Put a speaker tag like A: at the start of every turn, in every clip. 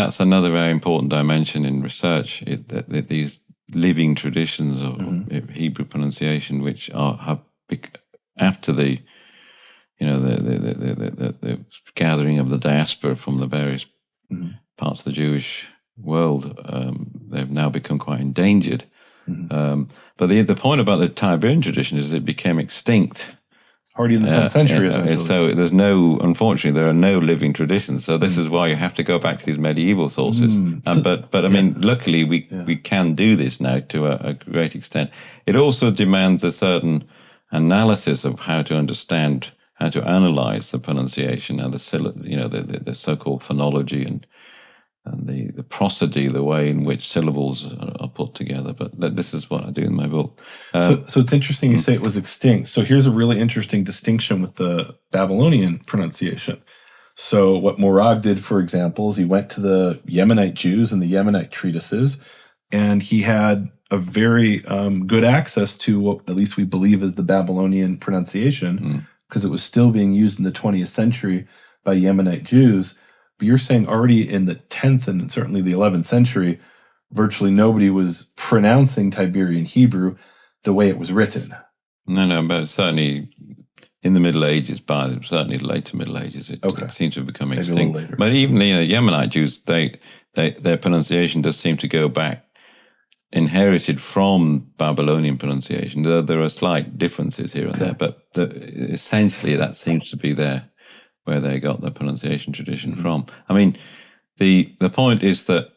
A: that's another very important dimension in research, that these living traditions of Hebrew pronunciation, which have after the gathering of the diaspora from the various parts of the Jewish world, they've now become quite endangered. But the point about the Tiberian tradition is it became extinct
B: already in the 10th century.
A: So unfortunately, there are no living traditions. So this is why you have to go back to these medieval sources. But I mean, luckily we can do this now to a great extent. It also demands a certain analysis of how to understand, how to analyze the pronunciation and the so-called phonology and the prosody, the way in which syllables are put together. But this is what I do in my book.
B: So it's interesting you say it was extinct. So here's a really interesting distinction with the Babylonian pronunciation. So what Morag did, for example, is he went to the Yemenite Jews and the Yemenite treatises, and he had a very good access to what at least we believe is the Babylonian pronunciation, because it was still being used in the 20th century by Yemenite Jews. But you're saying already in the 10th and certainly the 11th century, virtually nobody was pronouncing Tiberian Hebrew the way it was written.
A: No, but certainly in the Middle Ages, certainly the later Middle Ages, it seems to have become extinct. But even the Yemenite Jews, their pronunciation does seem to go back, inherited from Babylonian pronunciation. There are slight differences here and there, but essentially that seems to be where they got their pronunciation tradition from. I mean, the point is that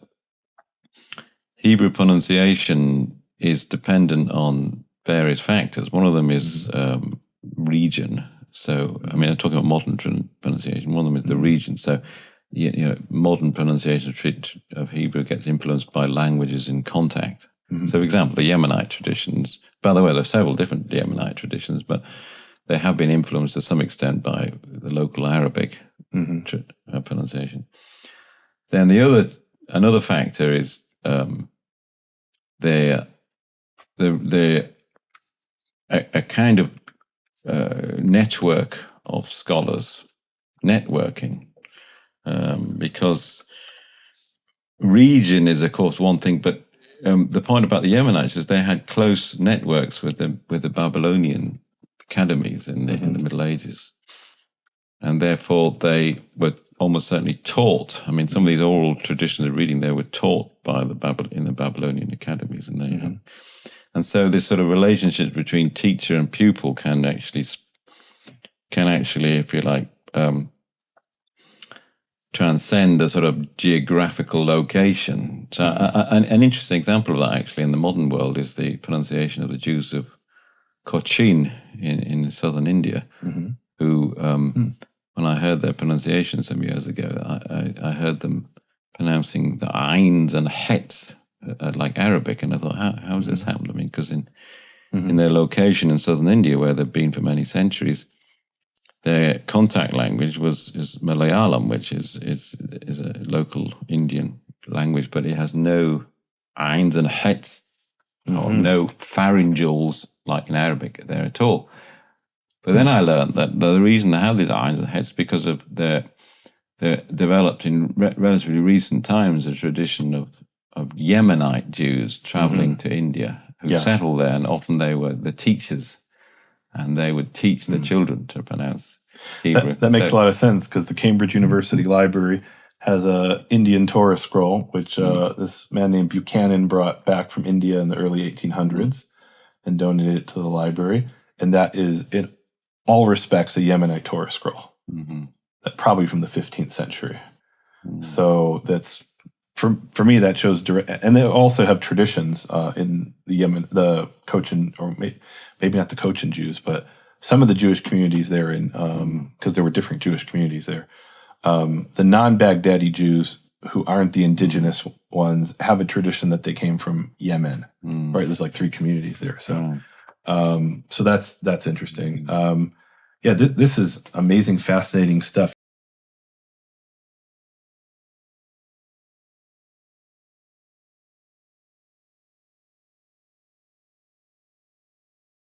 A: Hebrew pronunciation is dependent on various factors. One of them is region. So, I mean, I'm talking about modern pronunciation. One of them is the region. So, modern pronunciation of Hebrew gets influenced by languages in contact. So, for example, the Yemenite traditions, by the way, there are several different Yemenite traditions, but they have been influenced to some extent by the local Arabic pronunciation. Then another factor is a kind of network of scholars, networking, because region is, of course, one thing, but the point about the Yemenites is they had close networks with the Babylonian academies in the Middle Ages, and therefore they were almost certainly taught. I mean, some of these oral traditions of reading, they were taught in the Babylonian academies, and and so this sort of relationship between teacher and pupil can actually, if you like, transcend a sort of geographical location. So, an interesting example of that, actually, in the modern world, is the pronunciation of the Jews of Cochin in southern India, who, when I heard their pronunciation some years ago, I heard them pronouncing the Ains and Hets like Arabic, and I thought, how has this happened? I mean, because in their location in southern India, where they've been for many centuries, their contact language is Malayalam, which is a local Indian language, but it has no Ains and Hets, or no pharyngals like in Arabic there at all. But then I learned that the reason they have these Ains and Hets is because of they developed in relatively recent times a tradition of Yemenite Jews traveling to India who settled there, and often they were the teachers, and they would teach the children to pronounce Hebrew.
B: That makes a lot of sense, because the Cambridge University Library has a Indian Torah scroll, which this man named Buchanan brought back from India in the early 1800s and donated it to the library. And that is, in all respects, a Yemenite Torah scroll, probably from the 15th century. So that's, for me, that shows direct. And they also have traditions in the Yemen, the Cochin, or maybe not the Cochin Jews, but some of the Jewish communities there, because there were different Jewish communities there. The non-Baghdadi Jews, who aren't the indigenous ones, have a tradition that they came from Yemen. Right? There's like 3 communities there. So, so that's interesting. This is amazing, fascinating stuff.